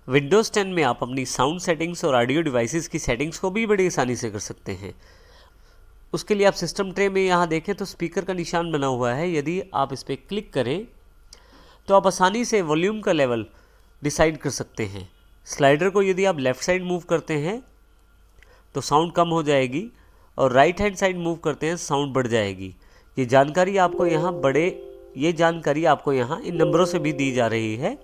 Windows 10 में आप अपनी साउंड सेटिंग्स और ऑडियो डिवाइसेस की सेटिंग्स को भी बड़ी आसानी से कर सकते हैं। उसके लिए आप सिस्टम ट्रे में यहाँ देखें तो स्पीकर का निशान बना हुआ है। यदि आप इस पर क्लिक करें तो आप आसानी से वॉल्यूम का लेवल डिसाइड कर सकते हैं। स्लाइडर को यदि आप लेफ़्ट साइड मूव करते हैं तो साउंड कम हो जाएगी और राइट हैंड साइड मूव करते हैं साउंड बढ़ जाएगी। ये जानकारी आपको यहाँ इन नंबरों से भी दी जा रही है।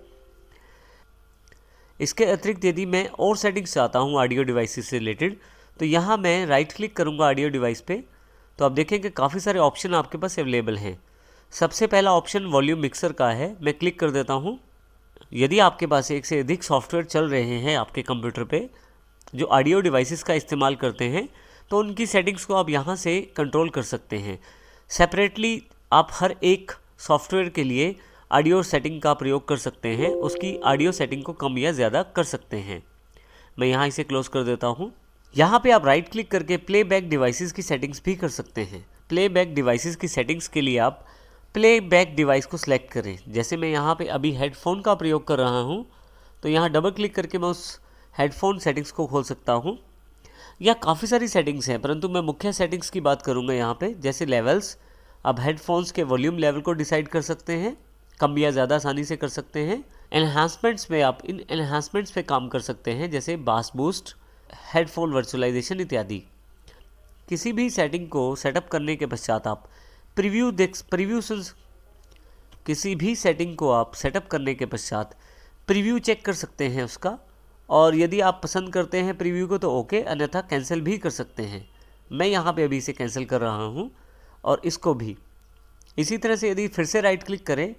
इसके अतिरिक्त यदि मैं और सेटिंग्स चाहता हूँ ऑडियो डिवाइसेस से रिलेटेड तो यहाँ मैं राइट क्लिक करूँगा ऑडियो डिवाइस पे, तो आप देखेंगे काफ़ी सारे ऑप्शन आपके पास अवेलेबल हैं। सबसे पहला ऑप्शन वॉल्यूम मिक्सर का है, मैं क्लिक कर देता हूँ। यदि आपके पास एक से अधिक सॉफ्टवेयर चल रहे हैं आपके कंप्यूटर पे जो ऑडियो डिवाइसेस का इस्तेमाल करते हैं तो उनकी सेटिंग्स को आप यहाँ से कंट्रोल कर सकते हैं। सेपरेटली आप हर एक सॉफ्टवेयर के लिए ऑडियो सेटिंग का प्रयोग कर सकते हैं, उसकी ऑडियो सेटिंग को कम या ज़्यादा कर सकते हैं। मैं यहाँ इसे क्लोज कर देता हूँ। यहाँ पे आप राइट क्लिक करके प्लेबैक डिवाइसेस की सेटिंग्स भी कर सकते हैं। प्लेबैक डिवाइसेस की सेटिंग्स के लिए आप प्लेबैक डिवाइस को सिलेक्ट करें। जैसे मैं यहाँ पे अभी हेडफोन का प्रयोग कर रहा हूँ तो यहाँ डबल क्लिक करके मैं उस हेडफोन सेटिंग्स को खोल सकता हूँ। या काफ़ी सारी सेटिंग्स हैं परंतु मैं मुख्य सेटिंग्स की बात करूँगा यहाँ पे। जैसे लेवल्स, आप हेडफोन्स के वॉल्यूम लेवल को डिसाइड कर सकते हैं, कम या ज़्यादा आसानी से कर सकते हैं। एनहांसमेंट्स में आप इन एनहांसमेंट्स पे काम कर सकते हैं जैसे बास बूस्ट, हेडफोन वर्चुअलाइजेशन इत्यादि। किसी भी सेटिंग को सेटअप करने के पश्चात आप प्रीव्यू चेक कर सकते हैं उसका, और यदि आप पसंद करते हैं प्रीव्यू को तो ओके, अन्यथा कैंसिल भी कर सकते हैं। मैं यहाँ पे अभी इसे कैंसिल कर रहा हूँ और इसको भी। इसी तरह से यदि फिर से राइट क्लिक करें,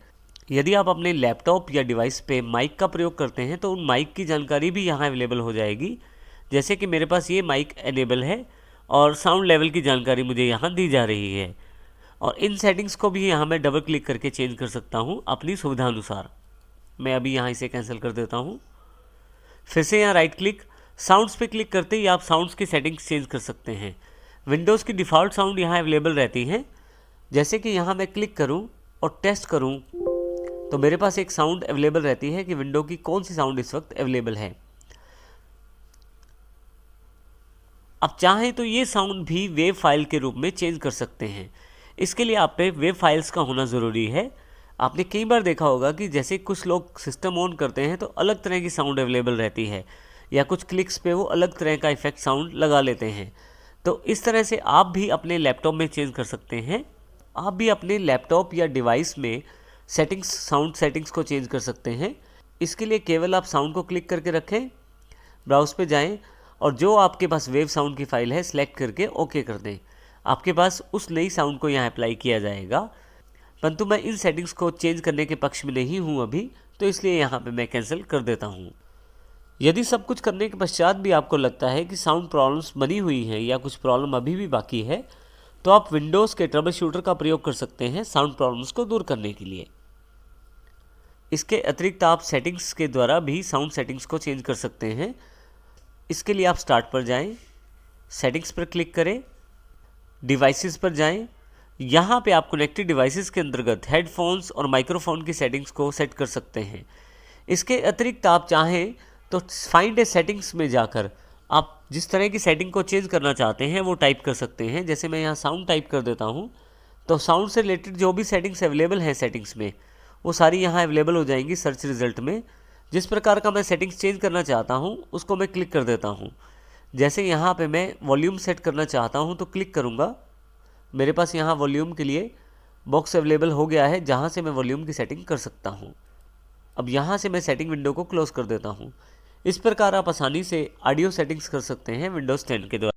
यदि आप अपने लैपटॉप या डिवाइस पे माइक का प्रयोग करते हैं तो उन माइक की जानकारी भी यहाँ अवेलेबल हो जाएगी। जैसे कि मेरे पास ये माइक एनेबल है और साउंड लेवल की जानकारी मुझे यहाँ दी जा रही है, और इन सेटिंग्स को भी यहाँ मैं डबल क्लिक करके चेंज कर सकता हूँ अपनी सुविधा अनुसार। मैं अभी यहाँ इसे कैंसिल कर देता हूँ। फिर से यहाँ राइट क्लिक, साउंड्स पे क्लिक करते ही आप साउंड्स की सेटिंग्स चेंज कर सकते हैं। विंडोज़ की डिफ़ॉल्ट साउंड यहाँ अवेलेबल रहती हैं। जैसे कि यहाँ मैं क्लिक करूँ और टेस्ट करूँ तो मेरे पास एक साउंड अवेलेबल रहती है कि विंडो की कौन सी साउंड इस वक्त अवेलेबल है। आप चाहें तो ये साउंड भी वेब फाइल के रूप में चेंज कर सकते हैं। इसके लिए आप पे वेब फाइल्स का होना ज़रूरी है। आपने कई बार देखा होगा कि जैसे कुछ लोग सिस्टम ऑन करते हैं तो अलग तरह की साउंड अवेलेबल रहती है, या कुछ क्लिक्स पे वो अलग तरह का इफेक्ट साउंड लगा लेते हैं। तो इस तरह से आप भी अपने लैपटॉप में चेंज कर सकते हैं। आप भी अपने लैपटॉप या डिवाइस में साउंड सेटिंग्स को चेंज कर सकते हैं। इसके लिए केवल आप साउंड को क्लिक करके रखें, ब्राउज पे जाएं और जो आपके पास वेव साउंड की फाइल है सेलेक्ट करके ओके कर दें। आपके पास उस नई साउंड को यहाँ अप्लाई किया जाएगा। परंतु मैं इन सेटिंग्स को चेंज करने के पक्ष में नहीं हूँ अभी, तो इसलिए यहाँ पे मैं कैंसिल कर देता हूँ। यदि सब कुछ करने के पश्चात भी आपको लगता है कि साउंड प्रॉब्लम्स बनी हुई हैं या कुछ प्रॉब्लम अभी भी बाकी है, तो आप विंडोज़ के ट्रबल शूटर का प्रयोग कर सकते हैं साउंड प्रॉब्लम्स को दूर करने के लिए। इसके अतिरिक्त आप सेटिंग्स के द्वारा भी साउंड सेटिंग्स को चेंज कर सकते हैं। इसके लिए आप स्टार्ट पर जाएं, सेटिंग्स पर क्लिक करें, डिवाइसेस पर जाएं। यहाँ पे आप कनेक्टेड डिवाइसेस के अंतर्गत हेडफोन्स और माइक्रोफोन की सेटिंग्स को सेट कर सकते हैं। इसके अतिरिक्त आप चाहें तो फाइंड ए सेटिंग्स में जाकर आप जिस तरह की सेटिंग को चेंज करना चाहते हैं वो टाइप कर सकते हैं। जैसे मैं यहाँ साउंड टाइप कर देता हूँ तो साउंड से रिलेटेड जो भी सेटिंग्स अवेलेबल हैं सेटिंग्स में, वो सारी यहाँ अवेलेबल हो जाएंगी सर्च रिजल्ट में। जिस प्रकार का मैं सेटिंग्स चेंज करना चाहता हूँ उसको मैं क्लिक कर देता हूँ। जैसे यहाँ पे मैं वॉल्यूम सेट करना चाहता हूँ तो क्लिक करूँगा, मेरे पास यहाँ वॉल्यूम के लिए बॉक्स अवेलेबल हो गया है जहाँ से मैं वॉल्यूम की सेटिंग कर सकता हूँ। अब यहाँ से मैं सेटिंग विंडो को क्लोज कर देता हूँ। इस प्रकार आप आसानी से ऑडियो सेटिंग्स कर सकते हैं विंडोज़ 10 के द्वारा।